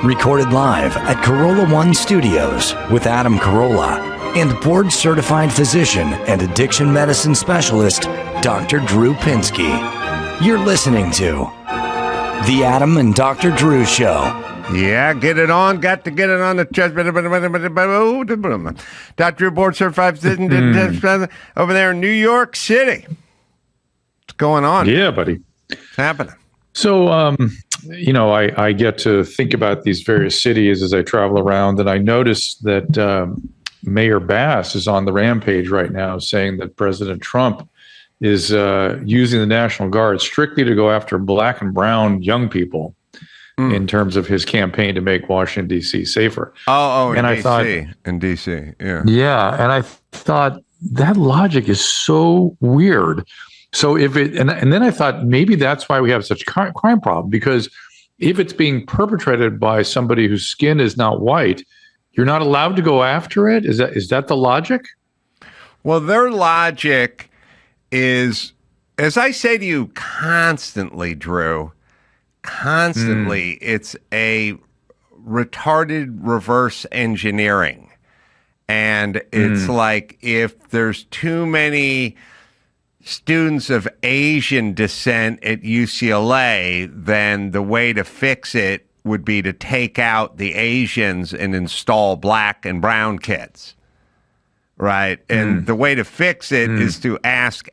Recorded live at Carolla One Studios with Adam Carolla and board-certified physician and addiction medicine specialist, Dr. Drew Pinsky. You're listening to The Adam and Dr. Drew Show. Yeah, get it on. Got to get it on the chest. Dr. Drew, board-certified physician over there in New York City. What's going on? Yeah, buddy. What's happening? So, I get to think about these various cities as I travel around, and I noticed that Mayor Bass is on the rampage right now saying that President Trump is using the National Guard strictly to go after black and brown young people in terms of his campaign to make Washington, D.C. safer. Oh, and I thought in D.C., yeah. Yeah, and I thought that logic is so weird. So if it, and then I thought maybe that's why we have such crime problem, because if it's being perpetrated by somebody whose skin is not white, you're not allowed to go after it? Is that the logic? Well, their logic is, as I say to you constantly, Drew, it's a retarded reverse engineering. And it's like if there's too many students of Asian descent at UCLA, then the way to fix it would be to take out the Asians and install black and brown kids, right? And the way to fix it is to ask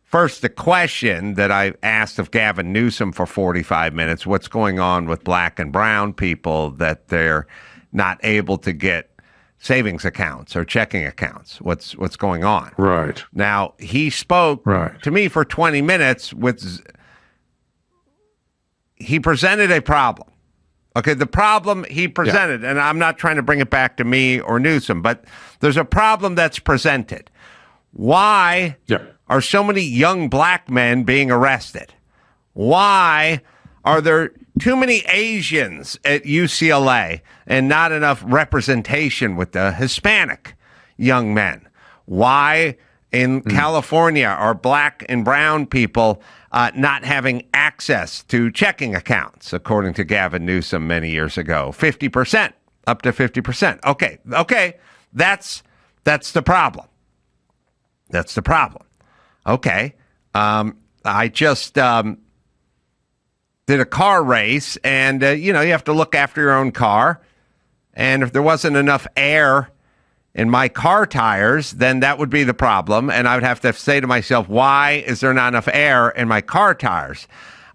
first the question that I asked of Gavin Newsom for 45 minutes, what's going on with black and brown people that they're not able to get savings accounts or checking accounts? What's going on? Right. Now, he spoke to me for 20 minutes he presented a problem. Okay, the problem he presented, and I'm not trying to bring it back to me or Newsom, but there's a problem that's presented. Why are so many young black men being arrested? Why are there too many Asians at UCLA and not enough representation with the Hispanic young men? Why in California are black and brown people not having access to checking accounts, according to Gavin Newsom many years ago? 50%, up to 50%. Okay, that's the problem. That's the problem. Okay, I just did a car race, and you have to look after your own car. And if there wasn't enough air in my car tires, then that would be the problem. And I would have to say to myself, why is there not enough air in my car tires?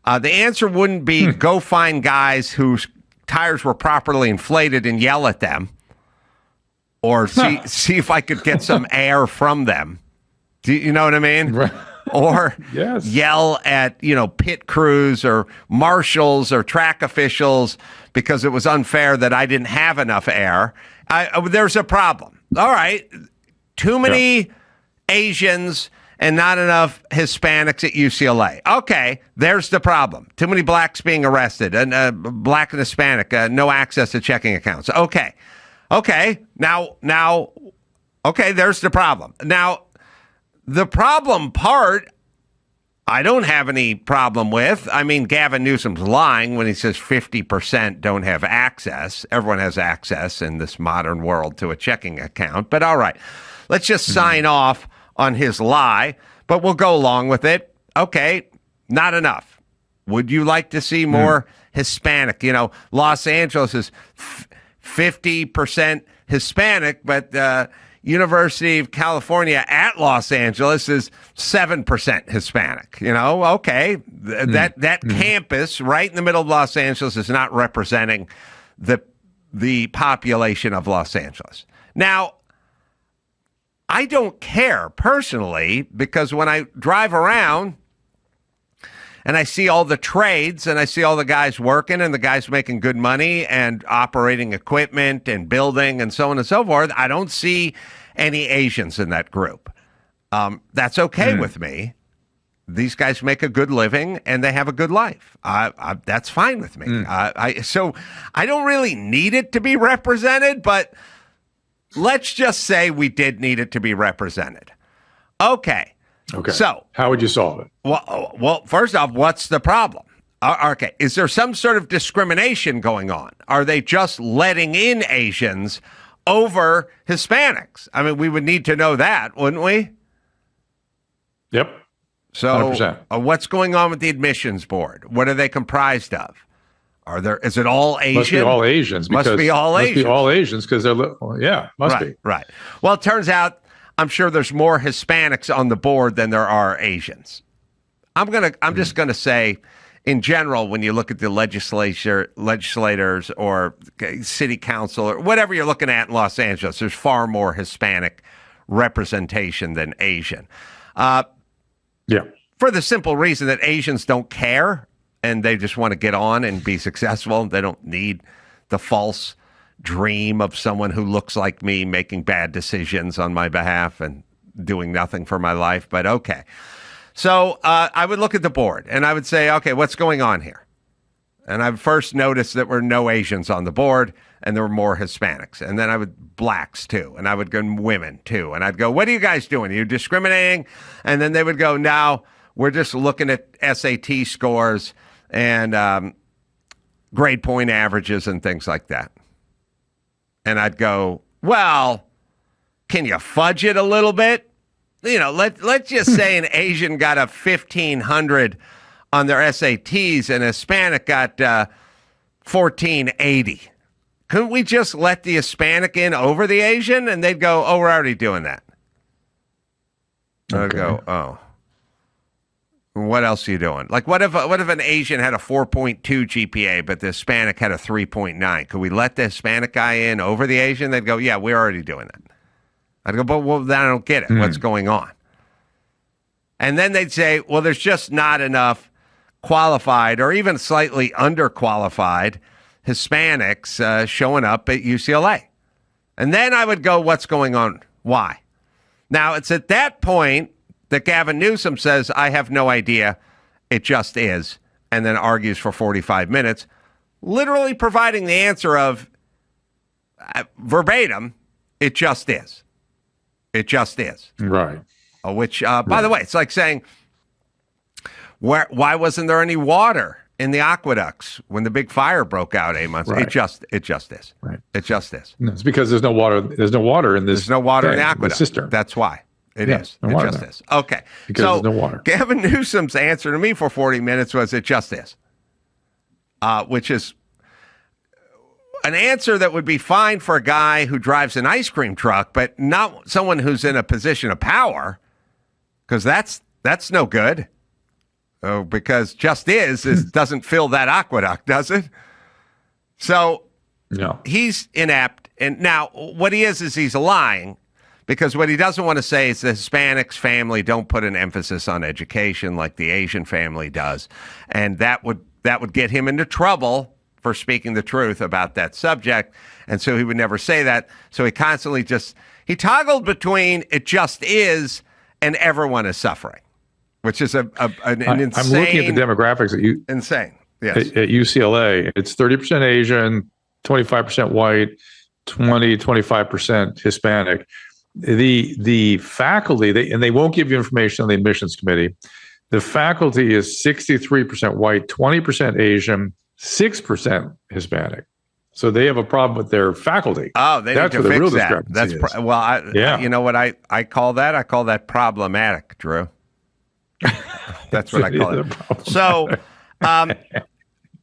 The answer wouldn't be go find guys whose tires were properly inflated and yell at them, or see if I could get some air from them. Do you know what I mean? Right. Or yell at, pit crews or marshals or track officials because it was unfair that I didn't have enough air. There's a problem. All right. Too many Asians and not enough Hispanics at UCLA. Okay. There's the problem. Too many blacks being arrested, and black and Hispanic, no access to checking accounts. Okay. Now, there's the problem. Now, the problem part, I don't have any problem with. I mean, Gavin Newsom's lying when he says 50% don't have access. Everyone has access in this modern world to a checking account. But all right, let's just sign off on his lie, but we'll go along with it. Okay, not enough. Would you like to see more Hispanic? Los Angeles is 50% Hispanic, but University of California at Los Angeles is 7% Hispanic. Okay, that campus right in the middle of Los Angeles is not representing the population of Los Angeles. Now, I don't care personally, because when I drive around and I see all the trades and I see all the guys working and the guys making good money and operating equipment and building and so on and so forth, I don't see any Asians in that group. That's okay with me. These guys make a good living and they have a good life. That's fine with me. So I don't really need it to be represented, but let's just say we did need it to be represented. Okay. So how would you solve it? Well, first off, what's the problem? Okay. Is there some sort of discrimination going on? Are they just letting in Asians over Hispanics? I mean, we would need to know that, wouldn't we? Yep. So 100%. What's going on with the admissions board? What are they comprised of? Is it all Asian? Must be all Asians. Must be all Asians. Must be all Asians because they're, must be. Right. Well, it turns out I'm sure there's more Hispanics on the board than there are Asians. I'm just gonna say, in general, when you look at the legislators or city council or whatever you're looking at in Los Angeles, there's far more Hispanic representation than Asian. For the simple reason that Asians don't care and they just want to get on and be successful. They don't need the false dream of someone who looks like me making bad decisions on my behalf and doing nothing for my life. But okay. So I would look at the board and I would say, okay, what's going on here? And I first noticed that there were no Asians on the board and there were more Hispanics. And then I would blacks too. And I would go women too. And I'd go, what are you guys doing? Are you discriminating? And then they would go, no, we're just looking at SAT scores and grade point averages and things like that. And I'd go, well, can you fudge it a little bit? You know, let's just say an Asian got a 1,500 on their SATs and a Hispanic got 1,480. Couldn't we just let the Hispanic in over the Asian? And they'd go, oh, we're already doing that. Okay. I'd go, oh. What else are you doing? Like, what if an Asian had a 4.2 GPA, but the Hispanic had a 3.9? Could we let the Hispanic guy in over the Asian? They'd go, yeah, we're already doing that. I'd go, but well, then I don't get it. What's going on? And then they'd say, well, there's just not enough qualified or even slightly underqualified Hispanics showing up at UCLA. And then I would go, what's going on? Why? Now, it's at that point that Gavin Newsom says, I have no idea. It just is. And then argues for 45 minutes, literally providing the answer of verbatim, it just is. It just is. Right. Which, by the way, it's like saying, why wasn't there any water in the aqueducts when the big fire broke out 8 months? Right. It just is. Right. It just is. No, it's because there's no water. There's no water in this. There's no water in the aqueduct. The cistern. That's why. It is. It just is. Okay. Because there's no water. Gavin Newsom's answer to me for 40 minutes was, it just is. Which is an answer that would be fine for a guy who drives an ice cream truck, but not someone who's in a position of power, because that's no good. Oh, because just is doesn't fill that aqueduct, does it? So no. He's inept. And now what he is he's lying, because what he doesn't want to say is the Hispanics family don't put an emphasis on education like the Asian family does. And that would get him into trouble for speaking the truth about that subject. And so he would never say that. So he constantly he toggled between it just is and everyone is suffering, which is an insane. I'm looking at the demographics insane. Yes. At UCLA. It's 30% Asian, 25% white, 25% Hispanic. The faculty, and they won't give you information on the admissions committee. The faculty is 63% white, 20% Asian, 6% Hispanic. So they have a problem with their faculty. Oh, they That's need to where the fix real that. discrepancy is. You know what I call that? I call that problematic, Drew. That's what I call it.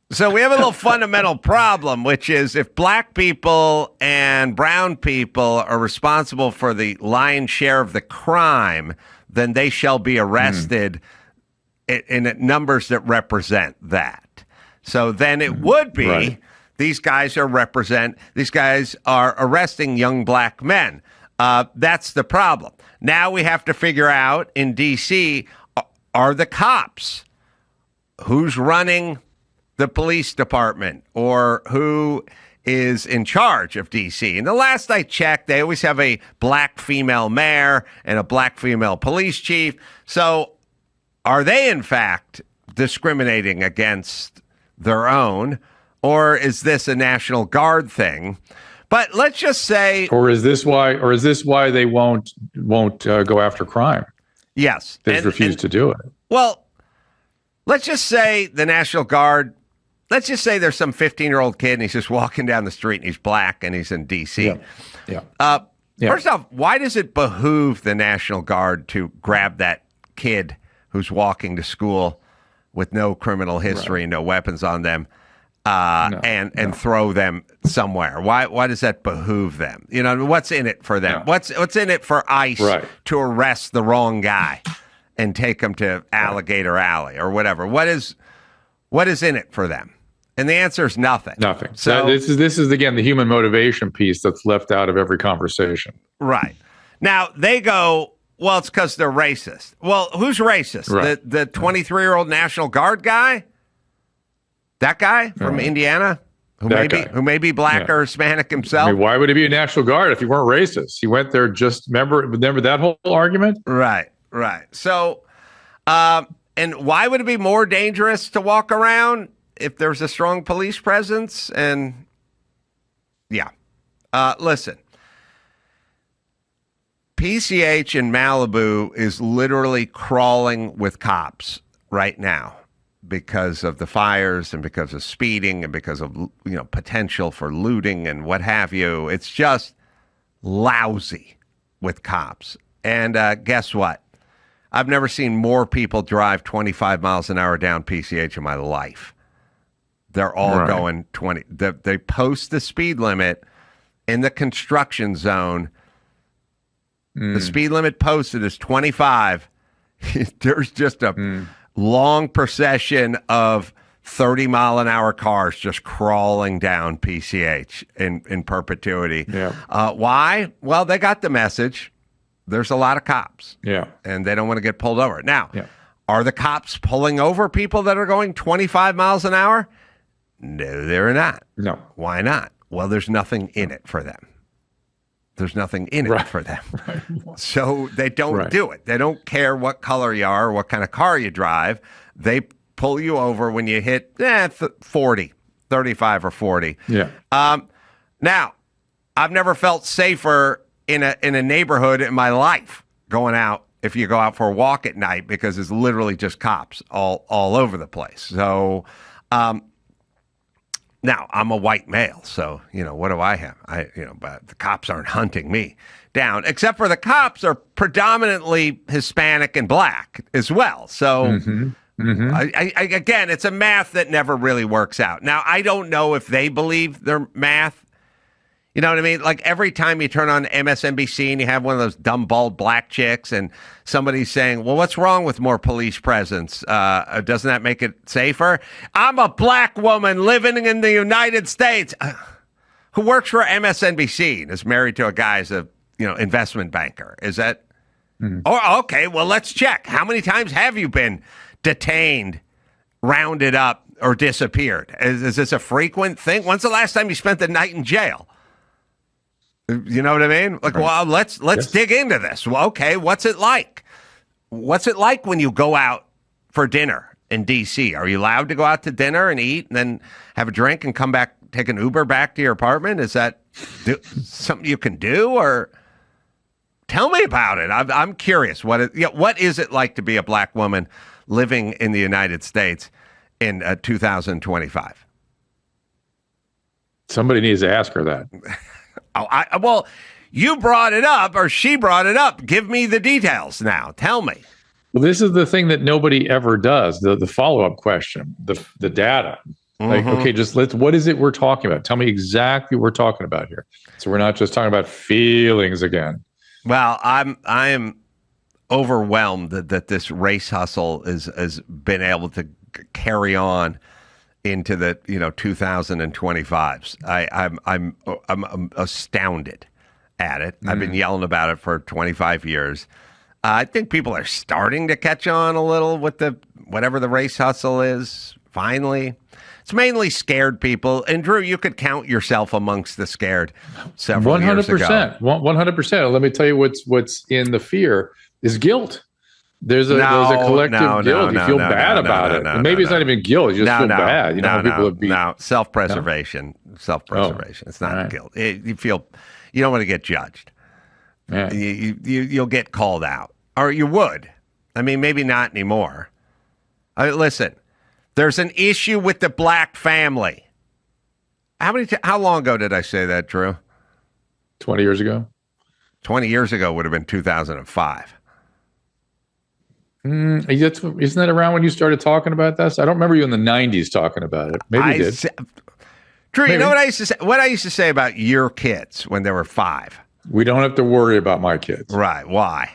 So we have a little fundamental problem, which is if black people and brown people are responsible for the lion's share of the crime, then they shall be arrested in numbers that represent that. So then it would be these guys are arresting young black men. That's the problem. Now we have to figure out in D.C., are the cops, who's running the police department, or who is in charge of D.C. And the last I checked, they always have a black female mayor and a black female police chief. So are they, in fact, discriminating against their own, or is this a National Guard thing? But let's just say, or is this why they won't go after crime? Yes, They refuse to do it. Well, Let's just say the National Guard, let's just say there's some 15-year-old kid and he's just walking down the street and he's black and he's in D.C. Yeah. First off, why does it behoove the National Guard to grab that kid who's walking to school with no criminal history, no weapons on them, and throw them somewhere? Why does that behoove them? You know, what's in it for them? What's in it for ICE to arrest the wrong guy and take him to Alligator Alley or whatever? What is in it for them? And the answer is nothing. Nothing. So this is again the human motivation piece that's left out of every conversation. Right. Now they go, well, it's because they're racist. Well, who's racist? Right. The 23-year-old National Guard guy? That guy from Indiana? Who may be black or Hispanic himself? I mean, why would he be a National Guard if he weren't racist? He went there remember that whole argument? Right. So, and why would it be more dangerous to walk around if there's a strong police presence? And listen, PCH in Malibu is literally crawling with cops right now because of the fires and because of speeding and because of potential for looting and what have you. It's just lousy with cops. And guess what? I've never seen more people drive 25 miles an hour down PCH in my life. They're all going 20. They post the speed limit in the construction zone. The speed limit posted is 25. There's just a long procession of 30-mile-an-hour cars just crawling down PCH in perpetuity. Yeah. Why? Well, they got the message. There's a lot of cops. Yeah. And they don't want to get pulled over. Now, are the cops pulling over people that are going 25 miles an hour? No, they're not. No. Why not? Well, there's nothing in it for them. There's nothing in it for them. So they don't do it. They don't care what color you are or what kind of car you drive. They pull you over when you hit 40, 35 or 40. Yeah. Now, I've never felt safer in a neighborhood in my life going out if you go out for a walk at night because it's literally just cops all over the place. So now I'm a white male, so what do I have? But the cops aren't hunting me down, except for the cops are predominantly Hispanic and black as well. So again, it's a math that never really works out. Now I don't know if they believe their math. You know what I mean? Like every time you turn on MSNBC and you have one of those dumb, bald black chicks and somebody's saying, well, what's wrong with more police presence? Doesn't that make it safer? I'm a black woman living in the United States who works for MSNBC and is married to a guy as a investment banker. Is that? Oh, okay. Well, let's check. How many times have you been detained, rounded up, or disappeared? Is this a frequent thing? When's the last time you spent the night in jail? You know what I mean? Like, well, let's dig into this. Well, okay, what's it like? What's it like when you go out for dinner in D.C.? Are you allowed to go out to dinner and eat and then have a drink and come back, take an Uber back to your apartment? Is that something you can do? Or tell me about it. I'm curious. What is it like to be a black woman living in the United States in 2025? Somebody needs to ask her that. Well, you brought it up, or she brought it up. Give me the details now. Tell me. Well, this is the thing that nobody ever does. The follow-up question, the data. Like, okay, what is it we're talking about? Tell me exactly what we're talking about here. So we're not just talking about feelings again. Well, I am overwhelmed that this race hustle has been able to carry on into the 2025s. I'm astounded at it. I've been yelling about it for 25 years. I think people are starting to catch on a little with whatever the race hustle is. Finally, it's mainly scared people. And Drew, you could count yourself amongst the scared several years ago. 100%. Let me tell you what's in the fear is guilt. There's a collective guilt. You feel bad about it. Maybe it's not even guilt. You just feel bad. People have been self-preservation. Self-preservation. It's not guilt. You feel you don't want to get judged. Yeah. You'll get called out, or you would. I mean, maybe not anymore. Listen, there's an issue with the black family. How long ago did I say that, Drew? 20 years ago. 20 years ago would have been 2005. Isn't that around when you started talking about this? I don't remember you in the 90s talking about it. Maybe you did. Drew, Maybe. You know what I used to say? What I used to say about your kids when they were 5? We don't have to worry about my kids. Right. Why?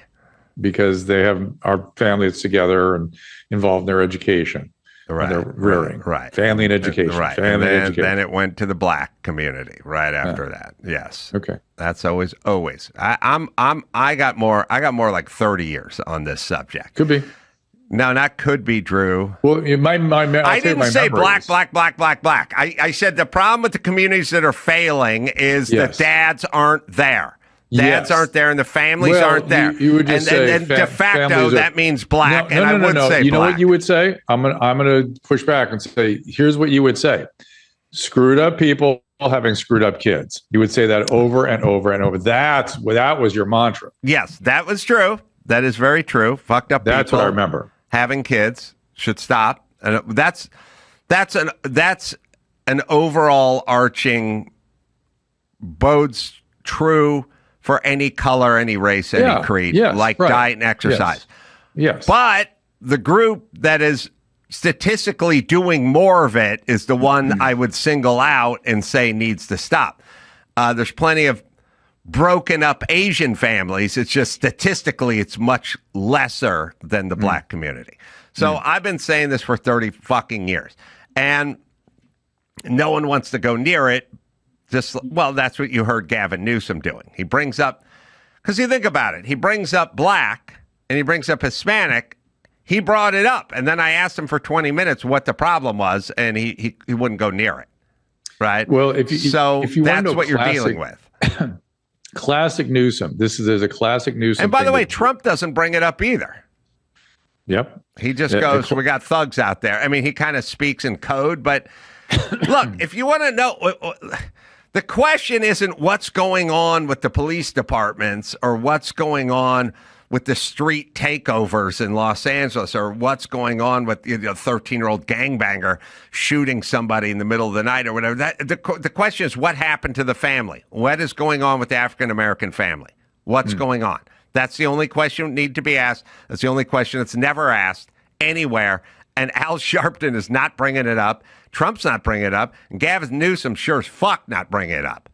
Because they have our family that's together and involved in their education. Right. And their rearing. Right. Family and education. Right. Family and education. Then it went to the black community right after that. Yes. Okay. That's always. I got more like 30 years on this subject. Could be. No, not could be, Drew. Well, I didn't say black. I said the problem with the communities that are failing is that dads aren't there. Dads aren't there and the families aren't there. You would just say de facto that means black. No, I would say you know black. what you would say? I'm gonna push back and say, here's what you would say. Screwed up people having screwed up kids. You would say that over and over and over. That was your mantra. Yes, that was true. That is very true. Fucked up people. That's what I remember. Having kids should stop. And that's an overall arching bodes true for any color, any race, any creed, diet and exercise. Yes. But the group that is statistically doing more of it is the one I would single out and say needs to stop. There's plenty of broken up Asian families. It's just statistically, it's much lesser than the black community. So I've been saying this for 30 fucking years. And no one wants to go near it. That's what you heard Gavin Newsom doing. He brings up, because you think about it, he brings up black and he brings up Hispanic. He brought it up. And then I asked him for 20 minutes what the problem was, and he wouldn't go near it. Right? Well, if you that's what you're dealing with. Classic Newsom. There's a classic Newsom. And by the way, Trump doesn't bring it up either. Yep. He just goes, we got thugs out there. I mean, he kind of speaks in code, but look, if you want to know, the question isn't what's going on with the police departments or what's going on with the street takeovers in Los Angeles or what's going on with the 13-year-old gangbanger shooting somebody in the middle of the night or whatever. The question is what happened to the family? What is going on with the African-American family? What's going on? That's the only question that need to be asked. That's the only question that's never asked anywhere. And Al Sharpton is not bringing it up. Trump's not bringing it up. And Gavin Newsom sure as fuck not bringing it up.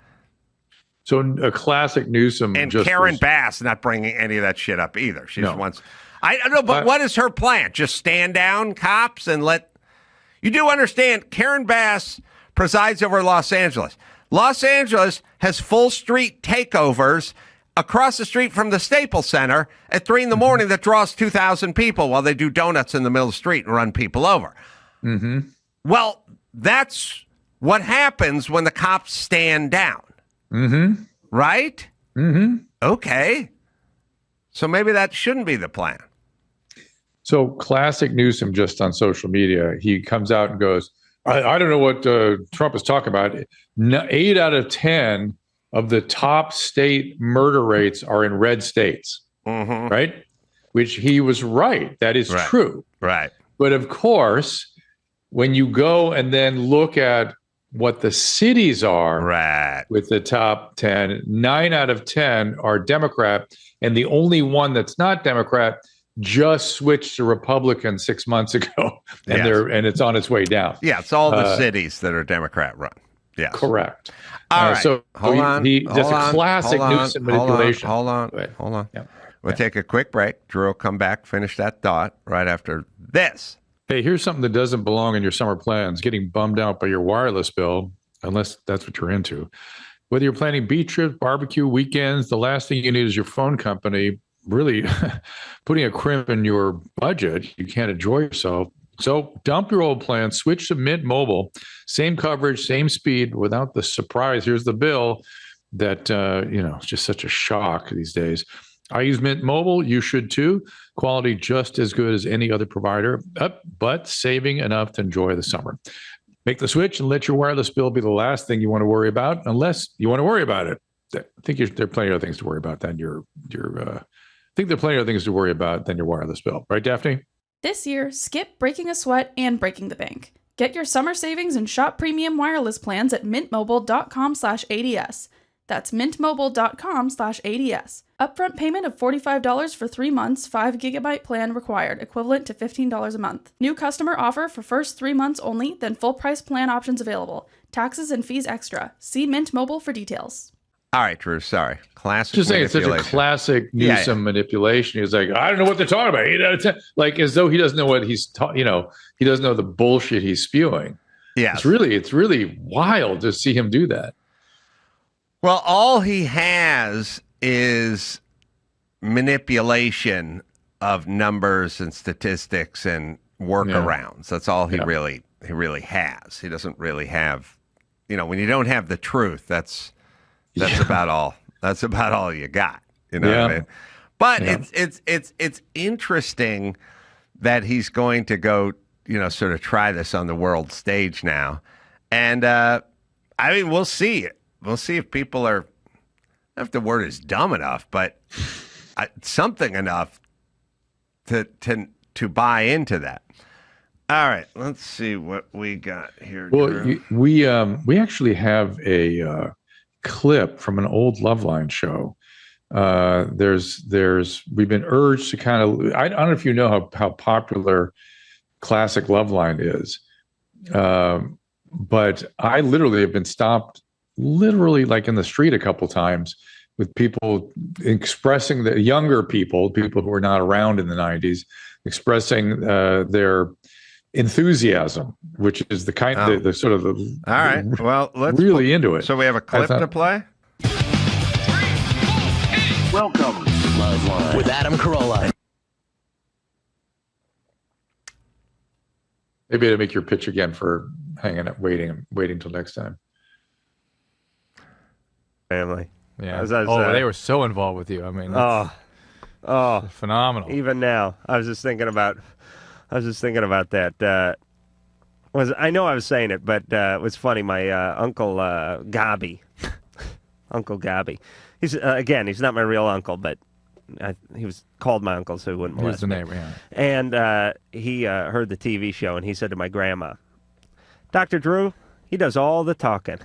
So a classic Newsom. And Karen Bass not bringing any of that shit up either. She just wants. I don't know, but what is her plan? Just stand down cops and let. You do understand Karen Bass presides over Los Angeles. Los Angeles has full street takeovers across the street from the Staples Center at 3 a.m. that draws 2,000 people while they do donuts in the middle of the street and run people over. Mm-hmm. Well, that's what happens when the cops stand down. Mm-hmm. Right? Mm-hmm. Okay. So maybe that shouldn't be the plan. So classic Newsom just on social media, he comes out and goes, I don't know what Trump is talking about. 8 out of 10 of the top state murder rates are in red states, right? Which he was right. That is true. Right. But of course, when you go and then look at what the cities are with the top 10, 9 out of 10 are Democrat. And the only one that's not Democrat just switched to Republican 6 months ago. And it's on its way down. Yeah, it's all the cities that are Democrat run. Yeah. Correct. All right. So hold on. That's a classic Newsom manipulation. Hold on. Yeah. We'll take a quick break. Drew will come back, finish that thought right after this. Hey, here's something that doesn't belong in your summer plans, getting bummed out by your wireless bill, unless that's what you're into. Whether you're planning beach trips, barbecue, weekends, the last thing you need is your phone company really putting a crimp in your budget. You can't enjoy yourself. So dump your old plan, switch to Mint Mobile. Same coverage, same speed, without the surprise. Here's the bill that, it's just such a shock these days. I use Mint Mobile. You should too. Quality just as good as any other provider, but saving enough to enjoy the summer. Make the switch and let your wireless bill be the last thing you want to worry about, unless you want to worry about it. I think there are plenty of other things to worry about than your I think there are plenty of things to worry about than your wireless bill, right, Daphne? This year, skip breaking a sweat and breaking the bank. Get your summer savings and shop premium wireless plans at mintmobile.com/ADS. That's mintmobile.com/ADS. Upfront payment of $45 for 3 months, 5 GB plan required, equivalent to $15 a month. New customer offer for first 3 months only, then full price plan options available. Taxes and fees extra. See Mint Mobile for details. All right, Drew, sorry. Classic Just saying, it's such a classic Newsom manipulation. He's like, I don't know what they're talking about. 8 out of 10. Like, as though he doesn't know what he's he doesn't know the bullshit he's spewing. Yeah. It's really wild to see him do that. Well, all he has is manipulation of numbers and statistics and workarounds. That's all he really has. He doesn't really have, when you don't have the truth, that's about all. That's about all you got. You know what I mean? But it's interesting that he's going to go, sort of try this on the world stage now. And we'll see it. We'll see if people are, not if the word is dumb enough, but something enough to buy into that. All right, let's see what we got here. Well, we actually have a clip from an old Loveline show. We've been urged to kind of, I don't know if you know how popular classic Loveline is, but I literally have been stopped like in the street a couple times with people expressing, the younger people who were not around in the 90s, expressing their enthusiasm, which is the kind of the sort of the, all right. Well, let's really into it. So we have a clip to play. Welcome to Loveline with Adam Carolla. Maybe to make your pitch again for hanging up, waiting till next time. Family. Yeah. They were so involved with you. I mean, phenomenal. Even now, I was just thinking about that. I know I was saying it, but it was funny. My uncle Gabi, Uncle Gabi. He's he's not my real uncle, but he was called my uncle, so he wouldn't molest me. Here's the name, yeah. And he heard the TV show, and he said to my grandma, "Dr. Drew, he does all the talking."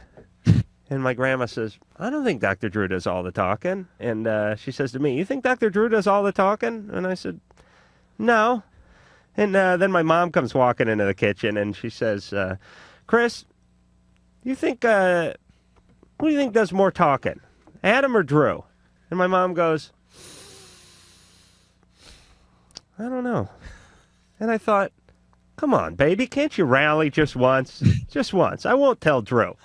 And my grandma says, "I don't think Dr. Drew does all the talking." And she says to me, "You think Dr. Drew does all the talking?" And I said, "No." And then my mom comes walking into the kitchen, and she says, "Chris, who do you think does more talking, Adam or Drew?" And my mom goes, "I don't know." And I thought, come on, baby, can't you rally just once? Just once. I won't tell Drew.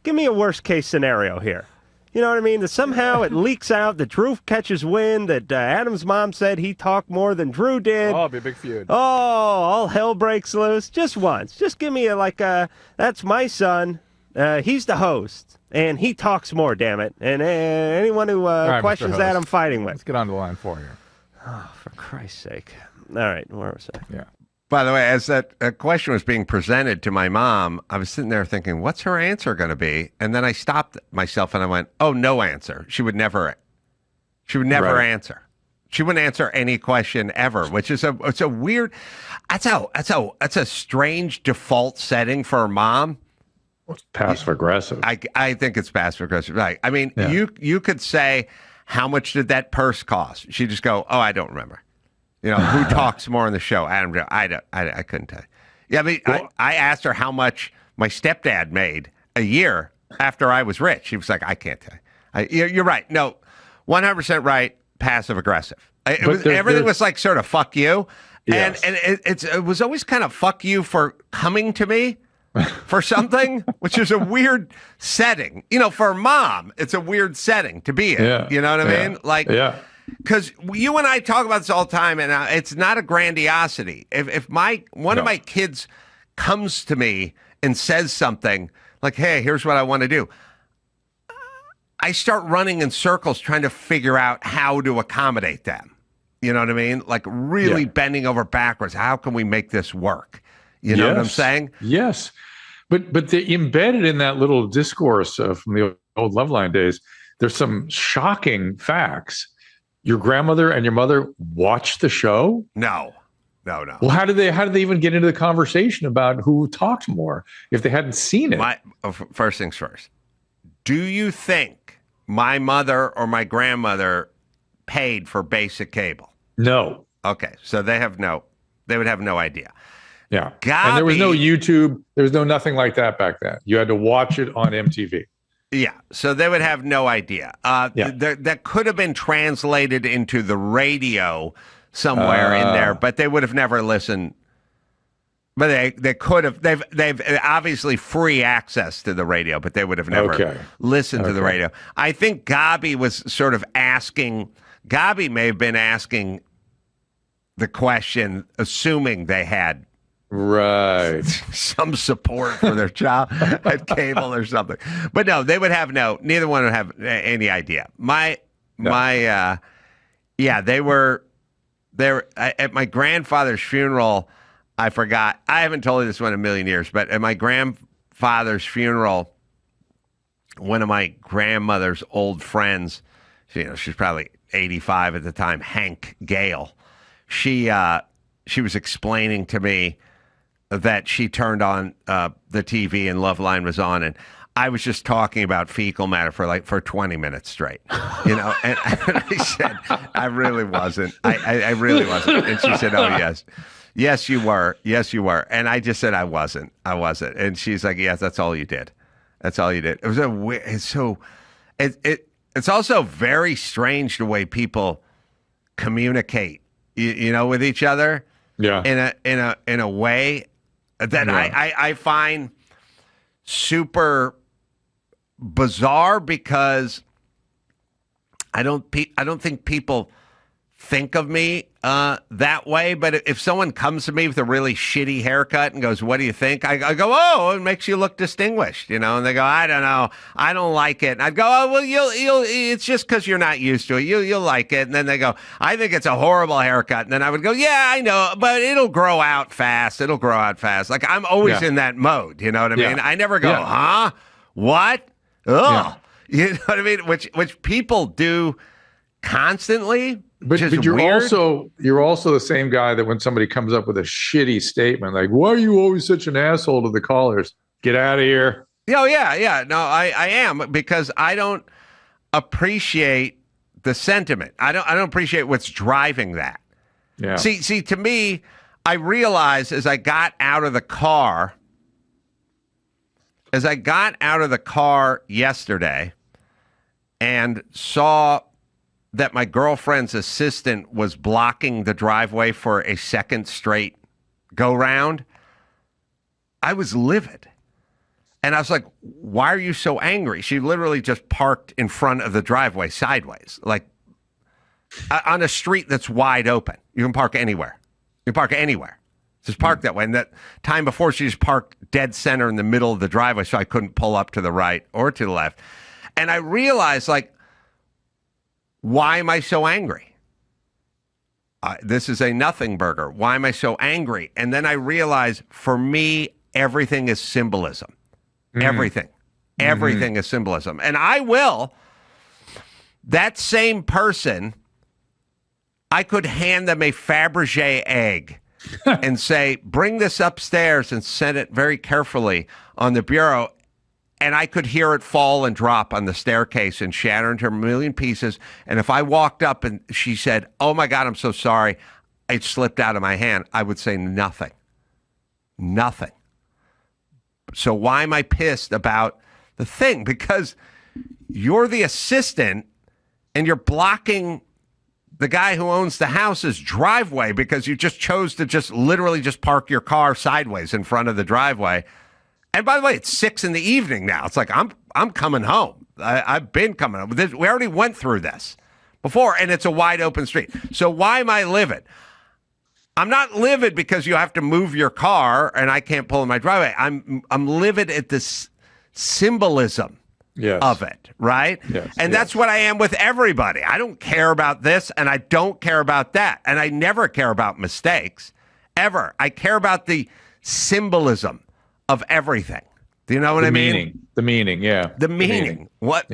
Give me a worst-case scenario here. You know what I mean? That somehow it leaks out that Drew catches wind, that Adam's mom said he talked more than Drew did. Oh, it'll be a big feud. Oh, all hell breaks loose. Just once. Just give me that's my son. He's the host, and he talks more, damn it. And anyone who questions that, I'm fighting with. Let's get on to line 4 here. Oh, for Christ's sake. All right, where was I? Yeah. By the way, as that question was being presented to my mom, I was sitting there thinking, what's her answer going to be? And then I stopped myself and I went, oh, no answer. She would never answer. She wouldn't answer any question ever, which is it's a weird, that's a strange default setting for a mom. It's passive aggressive. I think it's passive aggressive. Right. I mean, you could say, how much did that purse cost? She'd just go, oh, I don't remember. Who talks more on the show? Adam, I couldn't tell you. Yeah, I mean, I asked her how much my stepdad made a year after I was rich. She was like, I can't tell you. You're right. No, 100% right, passive aggressive. Everything was like sort of fuck you. Yes. And it was always kind of fuck you for coming to me for something, which is a weird setting. For a mom, it's a weird setting to be in. Yeah. You know what I mean? Because you and I talk about this all the time, and it's not a grandiosity. If one of my kids comes to me and says something like, hey, here's what I want to do, I start running in circles trying to figure out how to accommodate them. You know what I mean? Like really bending over backwards. How can we make this work? You know what I'm saying? Yes. But embedded in that little discourse from the old Loveline days, there's some shocking facts. Your grandmother and your mother watched the show? No. Well, how did they even get into the conversation about who talked more if they hadn't seen it? First things first. Do you think my mother or my grandmother paid for basic cable? No. Okay, so they would have no idea. Yeah. And there was no YouTube. There was nothing like that back then. You had to watch it on MTV. Yeah, so they would have no idea. That could have been translated into the radio somewhere in there, but they would have never listened. But they could have. They've obviously free access to the radio, but they would have never listened to the radio. I think Gabi was sort of asking. Gabi may have been asking the question, assuming they had some support for their child at cable or something. But no, they would have neither one would have any idea. They were there at my grandfather's funeral. I forgot. I haven't told you this one in a million years, but at my grandfather's funeral, one of my grandmother's old friends, she's probably 85 at the time, Hank Gale, she was explaining to me that she turned on the TV and Loveline was on, and I was just talking about fecal matter for 20 minutes straight, and I said, I really wasn't. I really wasn't. And she said, oh, yes. Yes, you were. Yes, you were. And I just said, I wasn't. And she's like, yes, that's all you did. That's all you did. It was it's also very strange the way people communicate, with each other. Yeah. In a way that I find super bizarre, because I don't think people think of me that way. But if someone comes to me with a really shitty haircut and goes, "What do you think?" I go, "Oh, it makes you look distinguished," And they go, "I don't know, I don't like it." And I'd go, "Oh, well, you'll. It's just because you're not used to it. You'll like it." And then they go, "I think it's a horrible haircut." And then I would go, "Yeah, I know, but it'll grow out fast. It'll grow out fast." Like, I'm always in that mode. You know what I mean? I never go, "Huh? What? Oh," you know what I mean? Which people do constantly. But you're also the same guy that when somebody comes up with a shitty statement like, "Why are you always such an asshole to the callers? Get out of here." Oh, yeah. No, I am, because I don't appreciate the sentiment. I don't appreciate what's driving that. Yeah. See, to me, I realized as I got out of the car yesterday and saw that my girlfriend's assistant was blocking the driveway for a second straight go-round, I was livid. And I was like, why are you so angry? She literally just parked in front of the driveway sideways, like on a street that's wide open. You can park anywhere. Just park that way. And that time before, she just parked dead center in the middle of the driveway, so I couldn't pull up to the right or to the left. And I realized, like, why am I so angry? This is a nothing burger. Why am I so angry? And then I realized, for me, everything is symbolism. Everything is symbolism. And that same person, I could hand them a Fabergé egg and say, bring this upstairs and set it very carefully on the bureau. And I could hear it fall and drop on the staircase and shatter into a million pieces. And if I walked up and she said, "Oh my God, I'm so sorry, it slipped out of my hand," I would say nothing. Nothing. So why am I pissed about the thing? Because you're the assistant and you're blocking the guy who owns the house's driveway because you just chose to just literally just park your car sideways in front of the driveway. And by the way, it's 6 p.m. now. It's like, I'm coming home. I've been coming home. We already went through this before, and it's a wide open street. So why am I livid? I'm not livid because you have to move your car and I can't pull in my driveway. I'm livid at this symbolism of it, right? Yes, and that's what I am with everybody. I don't care about this and I don't care about that. And I never care about mistakes, ever. I care about the symbolism of everything. Do you know what I mean? The meaning, yeah. The meaning. What?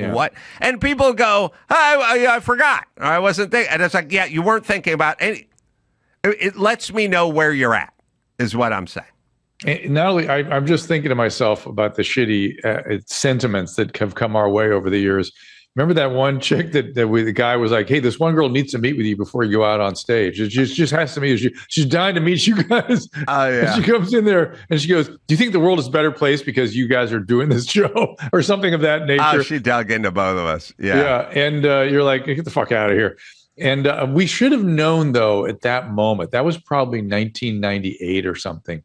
And people go, I forgot. Or I wasn't thinking. And it's like, yeah, you weren't thinking about any. It lets me know where you're at, is what I'm saying. And not only, I'm just thinking to myself about the shitty sentiments that have come our way over the years. Remember that one chick the guy was like, hey, this one girl needs to meet with you before you go out on stage. It just has to meet you. She's dying to meet you guys. Oh, yeah. And she comes in there and she goes, do you think the world is a better place because you guys are doing this show or something of that nature? Oh, she dug into both of us. Yeah. Yeah. And you're like, get the fuck out of here. And we should have known, though, at that moment, that was probably 1998 or something,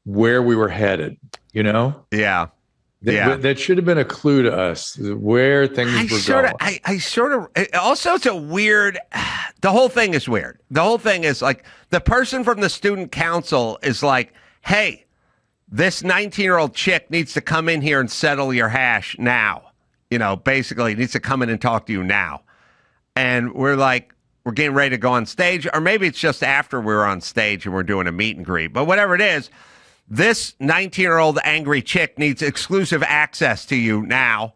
where we were headed, you know? Yeah. That should have been a clue to us where things were going. Also, it's a weird, the whole thing is weird. The whole thing is like the person from the student council is like, hey, this 19-year-old chick needs to come in here and settle your hash now. You know, basically needs to come in and talk to you now. And we're like, we're getting ready to go on stage, or maybe it's just after we're on stage and we're doing a meet and greet. But whatever it is, this 19-year-old angry chick needs exclusive access to you now.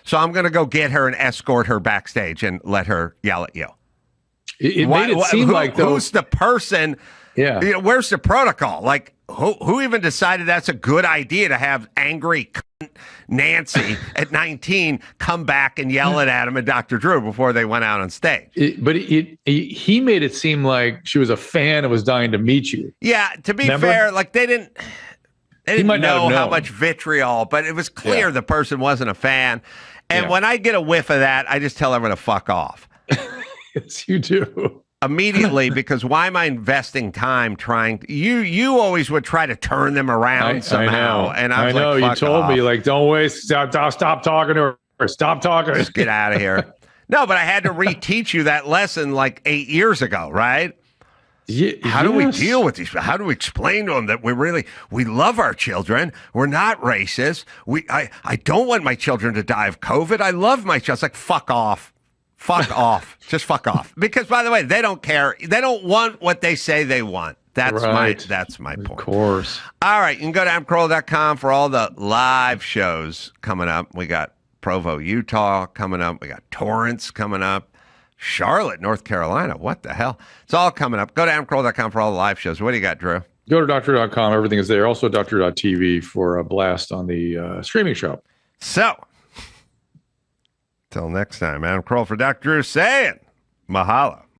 So I'm going to go get her and escort her backstage and let her yell at you. It made it seem like, though, who's the person? Yeah. You know, where's the protocol? Like, who even decided that's a good idea to have angry Nancy at 19 come back and yell at Adam and Dr. Drew before they went out on stage? He made it seem like she was a fan and was dying to meet you. Yeah, to be fair, like they didn't know how much vitriol, but it was clear the person wasn't a fan. And when I get a whiff of that, I just tell everyone to fuck off. Yes, you do. Immediately, because why am I investing time trying to, you always would try to turn them around somehow. And I was like, you told me, like, don't waste, stop talking to her, stop talking. Just get out of here. No, but I had to reteach you that lesson like 8 years ago, right? How do we deal with these? How do we explain to them that we love our children? We're not racist. I don't want my children to die of COVID. I love my children. It's like, fuck off. Fuck off. Just fuck off. Because, by the way, they don't care. They don't want what they say they want. That's my point. Of course. All right. You can go to AdamCarolla.com for all the live shows coming up. We got Provo, Utah coming up. We got Torrance coming up. Charlotte, North Carolina. What the hell? It's all coming up. Go to AdamCarolla.com for all the live shows. What do you got, Drew? Go to doctor.com. Everything is there. Also, doctor.tv for a blast on the streaming show. So, till next time, Adam Carolla for Dr. Drew saying mahalo.